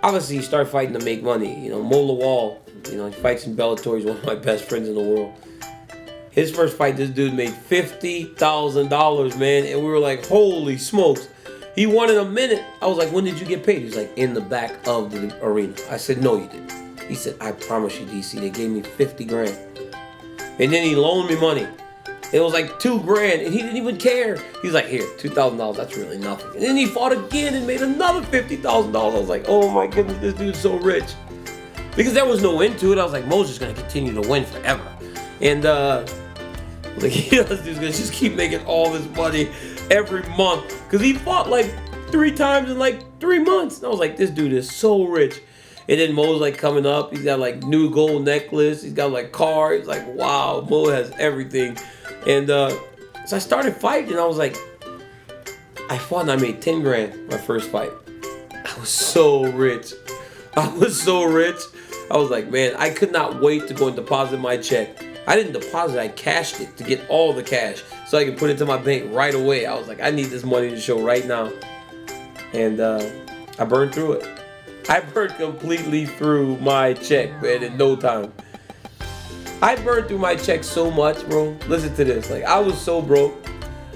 obviously he started fighting to make money. Mo Lawal, he fights in Bellator. He's one of my best friends in the world. His first fight, this dude made $50,000, man. And we were like, holy smokes. He won in a minute. I was like, when did you get paid? He was like, in the back of the arena. I said, no, you didn't. He said, I promise you, DC, they gave me 50 grand. And then he loaned me money. It was like $2,000, and he didn't even care. He's like, here, $2,000, that's really nothing. And then he fought again and made another $50,000. I was like, oh my goodness, this dude's so rich. Because there was no end to it. I was like, Mo's just gonna continue to win forever. And this dude's gonna just keep making all this money every month. Because he fought like 3 times in like 3 months. And I was like, this dude is so rich. And then Mo's like coming up. He's got like new gold necklace. He's got like car. He's like, wow, Mo has everything. And so I started fighting, and I was like, I fought and I made 10 grand my first fight. I was so rich. I was like, man, I could not wait to go and deposit my check. I didn't deposit, I cashed it to get all the cash so I could put it to my bank right away. I was like, I need this money to show right now. And I burned through it. I burned completely through my check, man, in no time. I burned through my check so much, bro. Listen to this. Like, I was so broke.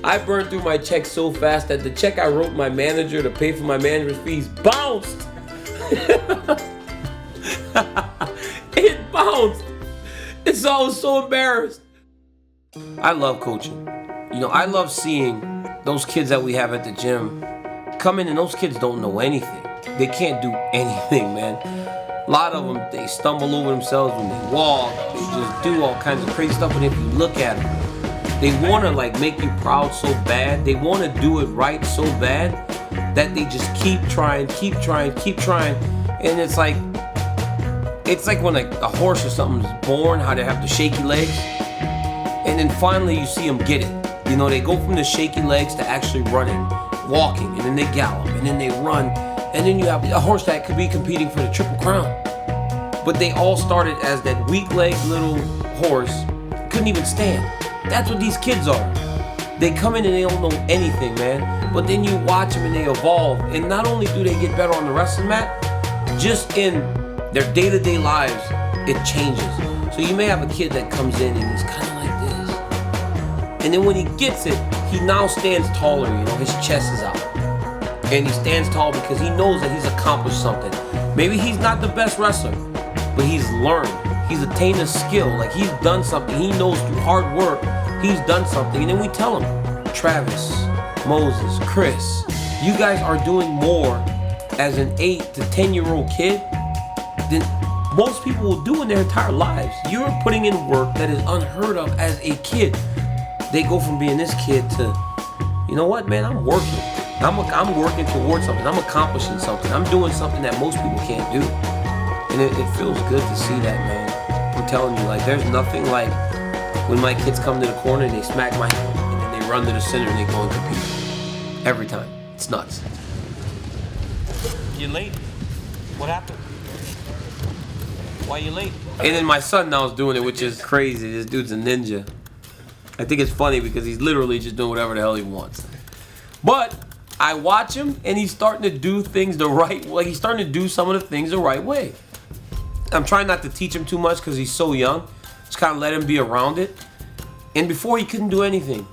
I burned through my check so fast that the check I wrote my manager to pay for my manager's fees bounced. It bounced. And so I was so embarrassed. I love coaching. I love seeing those kids that we have at the gym come in, and those kids don't know anything. They can't do anything, man. A lot of them, they stumble over themselves when they walk. They just do all kinds of crazy stuff. And if you look at them, they want to like make you proud so bad. They want to do it right so bad that they just keep trying. And it's like when a horse or something is born, how they have the shaky legs. And then finally you see them get it. They go from the shaky legs to actually running, walking, and then they gallop, and then they run. And then you have a horse that could be competing for the Triple Crown. But they all started as that weak-legged little horse, couldn't even stand. That's what these kids are. They come in and they don't know anything, man. But then you watch them and they evolve. And not only do they get better on the wrestling mat, just in their day-to-day lives, it changes. So you may have a kid that comes in and he's kind of like this. And then when he gets it, he now stands taller, his chest is out. And he stands tall because he knows that he's accomplished something. Maybe he's not the best wrestler, but he's learned. He's attained a skill. Like, he's done something. He knows through hard work, he's done something. And then we tell him, Travis, Moses, Chris, you guys are doing more as an 8 to 10-year-old kid than most people will do in their entire lives. You're putting in work that is unheard of as a kid. They go from being this kid to, you know what, man, I'm working. I'm working towards something. I'm accomplishing something. I'm doing something that most people can't do. And it feels good to see that, man. I'm telling you, like, there's nothing like when my kids come to the corner and they smack my hand and then they run to the center and they go and compete. Every time. It's nuts. You late? What happened? Why you late? And then my son now is doing it, which is crazy. This dude's a ninja. I think it's funny because he's literally just doing whatever the hell he wants. But I watch him, and he's starting to do things the right way. He's starting to do some of the things the right way. I'm trying not to teach him too much because he's so young. Just kind of let him be around it. And before, he couldn't do anything.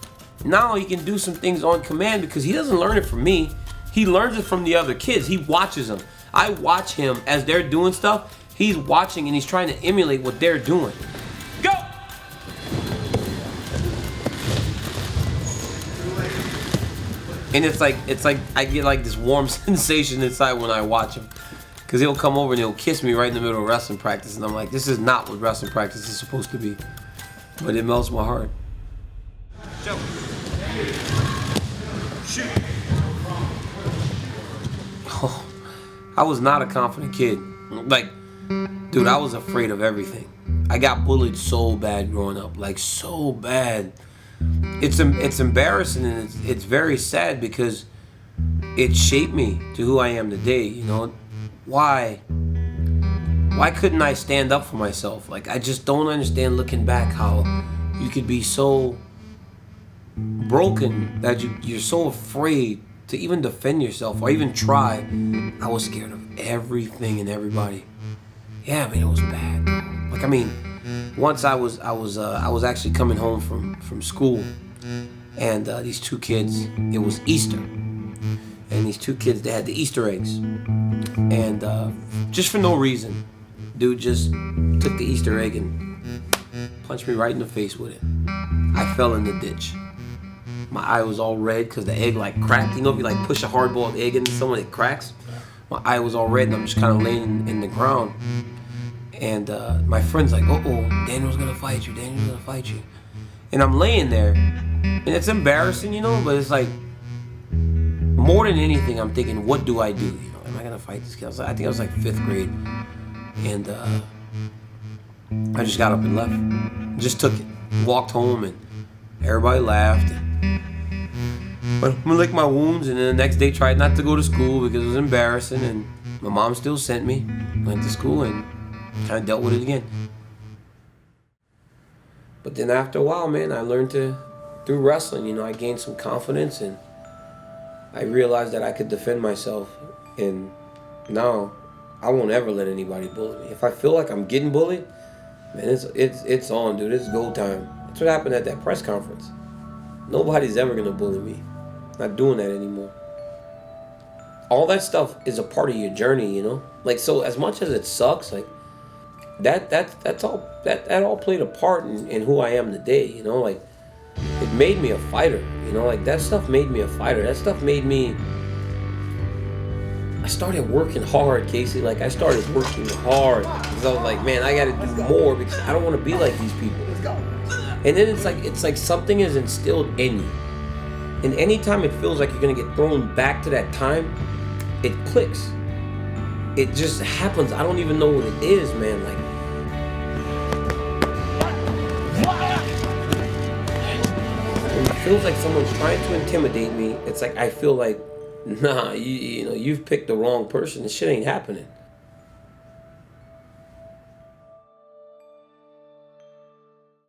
Now he can do some things on command because he doesn't learn it from me. He learns it from the other kids. He watches them. I watch him as they're doing stuff. He's watching, and he's trying to emulate what they're doing. Go! And it's like I get like this warm sensation inside when I watch him. Because he'll come over and he'll kiss me right in the middle of wrestling practice. And I'm like, this is not what wrestling practice is supposed to be. But it melts my heart. Jump. Shoot. Oh, I was not a confident kid. Like, dude, I was afraid of everything. I got bullied so bad growing up. Like, so bad. It's embarrassing, and it's very sad because it shaped me to who I am today. Why couldn't I stand up for myself? Like, I just don't understand looking back how you could be so broken that you're so afraid to even defend yourself or even try, I was scared of everything and everybody. Yeah, man, it was bad. Like, I mean, once I was actually coming home from school, and these two kids, it was Easter, and these two kids, they had the Easter eggs, and just for no reason, dude just took the Easter egg and punched me right in the face with it. I fell in the ditch. My eye was all red because the egg like cracked. You know, if you like push a hard-boiled egg into someone, it cracks. My eye was all red, and I'm just kind of laying in the ground. And my friend's like, "Uh-oh, Daniel's gonna fight you. Daniel's gonna fight you." And I'm laying there, and it's embarrassing, you know, but it's like, more than anything, I'm thinking, what do I do? You know, am I gonna fight this kid? I think I was like 5th grade, and I just got up and left. Just took it, walked home, and everybody laughed. But I'm gonna lick my wounds, and then the next day tried not to go to school because it was embarrassing, and my mom still sent me. Went to school and kind of dealt with it again. But then after a while, man, I learned through wrestling, you know, I gained some confidence, and I realized that I could defend myself, and now I won't ever let anybody bully me. If I feel like I'm getting bullied, man, it's on, dude. It's go time. That's what happened at that press conference. Nobody's ever gonna bully me. Not doing that anymore. All that stuff is a part of your journey, you know. Like, so as much as it sucks, like that all played a part in who I am today, you know. Like, it made me a fighter, you know. Like, that stuff made me a fighter. That stuff made me. I started working hard, Casey. Like, I started working hard because I was like, man, I got to do more because I don't want to be like these people. And then it's like something is instilled in you. And anytime it feels like you're going to get thrown back to that time, it clicks. It just happens. I don't even know what it is, man. Like, when it feels like someone's trying to intimidate me, it's like I feel like, nah, you know, you've picked the wrong person. This shit ain't happening.